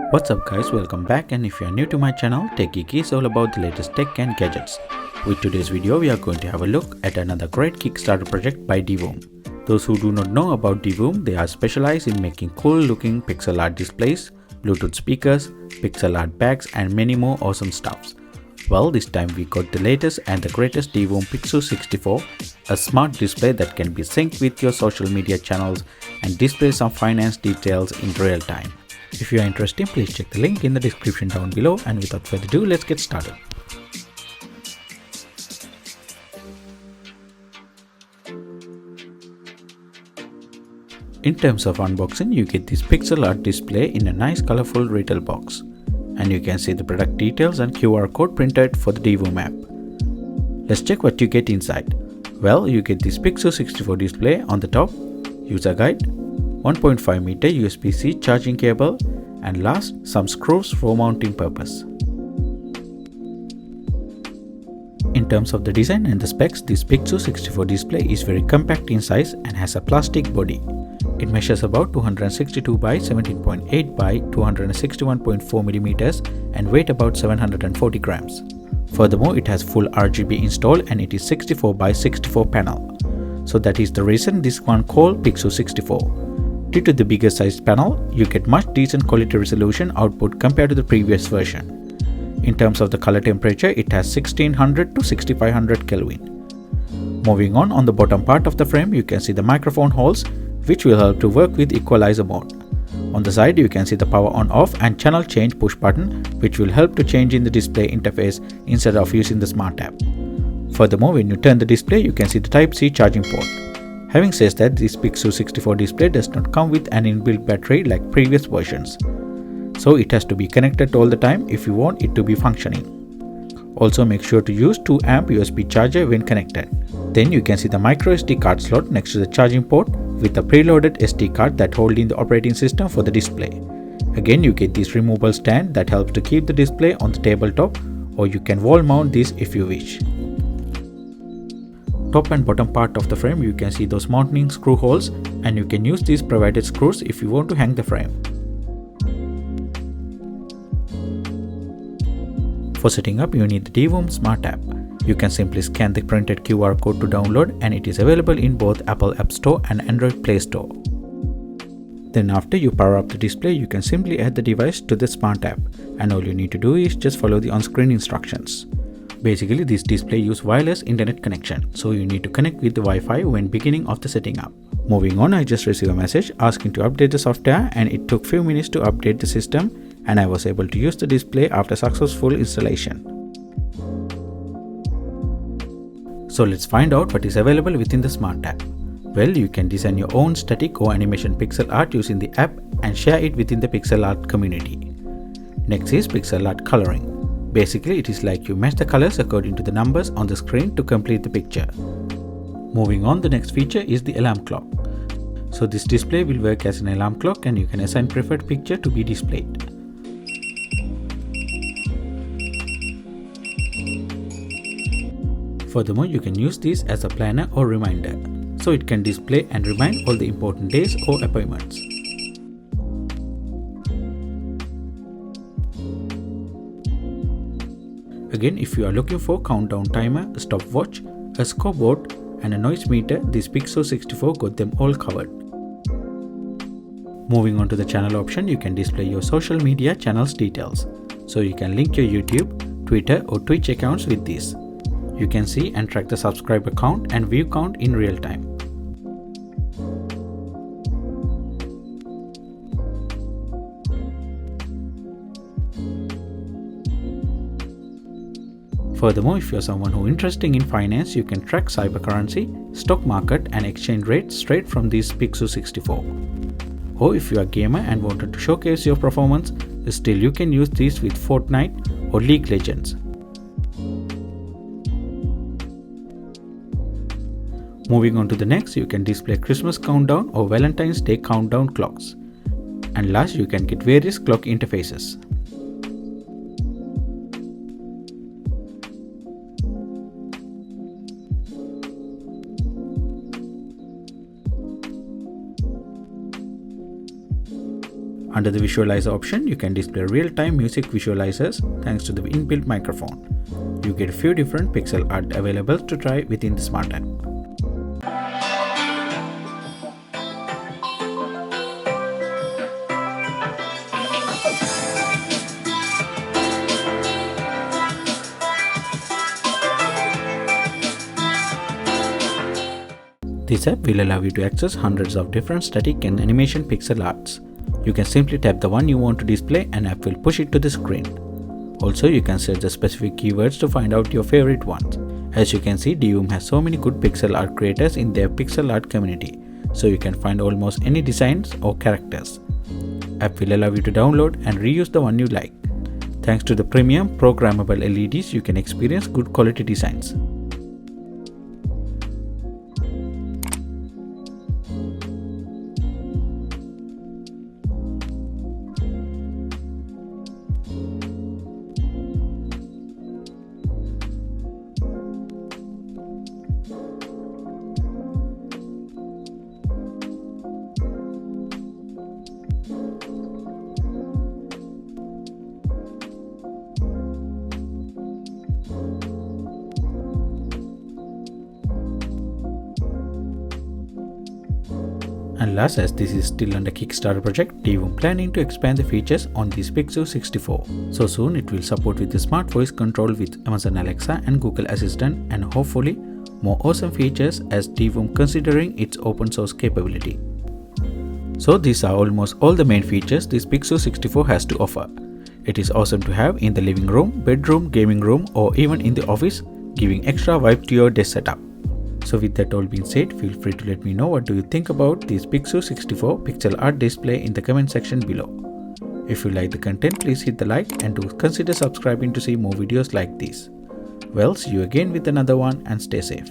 What's up guys, welcome back, and if you are new to my channel, TechG is all about the latest tech and gadgets. With today's video, we are going to have a look at another great Kickstarter project by Divoom. Those who do not know about Divoom, they are specialized in making cool looking pixel art displays, Bluetooth speakers, pixel art bags and many more awesome stuffs. Well, this time we got the latest and the greatest Divoom Pixoo 64, a smart display that can be synced with your social media channels and display some finance details in real time. If you are interested, please check the link in the description down below, and without further ado, let's get started. In terms of unboxing, you get this pixel art display in a nice colorful retail box, and you can see the product details and QR code printed for the Divoom app. Let's check what you get inside. Well, you get this Pixoo 64 display on the top, user guide, 1.5 meter USB-C charging cable, and last, some screws for mounting purpose. In terms of the design and the specs, this Pixoo 64 display is very compact in size and has a plastic body. It measures about 262 by 17.8 by 261.4 millimeters and weight about 740 grams. Furthermore, it has full RGB install and it is 64 by 64 panel. So that is the reason this one called Pixoo 64. Due to the bigger sized panel, you get much decent quality resolution output compared to the previous version. In terms of the color temperature, it has 1600 to 6500 Kelvin. Moving on the bottom part of the frame, you can see the microphone holes, which will help to work with equalizer mode. On the side, you can see the power on off and channel change push button, which will help to change in the display interface instead of using the smart app. Furthermore, when you turn the display, you can see the Type-C charging port. Having said that, this Pixoo 64 display does not come with an inbuilt battery like previous versions, so it has to be connected all the time if you want it to be functioning. Also, make sure to use 2 amp USB charger when connected. Then you can see the micro SD card slot next to the charging port with a preloaded SD card that holds in the operating system for the display. Again, you get this removable stand that helps to keep the display on the tabletop, or you can wall mount this if you wish. Top and bottom part of the frame, you can see those mounting screw holes, and you can use these provided screws if you want to hang the frame. For setting up, you need the Divoom Smart app. You can simply scan the printed QR code to download, and it is available in both Apple App Store and Android Play Store. Then after you power up the display, you can simply add the device to the Smart app, and all you need to do is just follow the on-screen instructions. Basically, this display uses wireless internet connection, so you need to connect with the Wi-Fi when beginning of the setting up. Moving on, I just received a message asking to update the software, and it took few minutes to update the system, and I was able to use the display after successful installation. So let's find out what is available within the Smart app. Well, you can design your own static or animation pixel art using the app and share it within the pixel art community. Next is pixel art coloring. Basically, it is like you match the colors according to the numbers on the screen to complete the picture. Moving on, the next feature is the alarm clock. So this display will work as an alarm clock, and you can assign preferred picture to be displayed. Furthermore, you can use this as a planner or reminder, so it can display and remind all the important days or appointments. Again, if you are looking for countdown timer, a stopwatch, a scoreboard and a noise meter, this Pixoo 64 got them all covered. Moving on to the channel option, you can display your social media channels details. So you can link your YouTube, Twitter or Twitch accounts with this. You can see and track the subscriber count and view count in real time. Furthermore, if you are someone who is interested in finance, you can track cybercurrency, stock market and exchange rates straight from this Pixoo 64. Or if you are a gamer and wanted to showcase your performance, still you can use this with Fortnite or League Legends. Moving on to the next, you can display Christmas countdown or Valentine's Day countdown clocks. And last, you can get various clock interfaces. Under the visualizer option, you can display real-time music visualizers thanks to the inbuilt microphone. You get a few different pixel art available to try within the smart app. This app will allow you to access hundreds of different static and animation pixel arts. You can simply tap the one you want to display and app will push it to the screen. Also, you can search the specific keywords to find out your favorite ones. As you can see, Divoom has so many good pixel art creators in their pixel art community, so you can find almost any designs or characters. App will allow you to download and reuse the one you like. Thanks to the premium programmable LEDs, you can experience good quality designs. And last, as this is still under Kickstarter project, Divoom planning to expand the features on this Pixoo 64. So soon it will support with the smart voice control with Amazon Alexa and Google Assistant, and hopefully more awesome features as Divoom considering its open source capability. So these are almost all the main features this Pixoo 64 has to offer. It is awesome to have in the living room, bedroom, gaming room, or even in the office, giving extra vibe to your desk setup. So with that all being said, feel free to let me know what do you think about this Pixoo 64 pixel art display in the comment section below. If you like the content, please hit the like and do consider subscribing to see more videos like this. Well, see you again with another one and stay safe.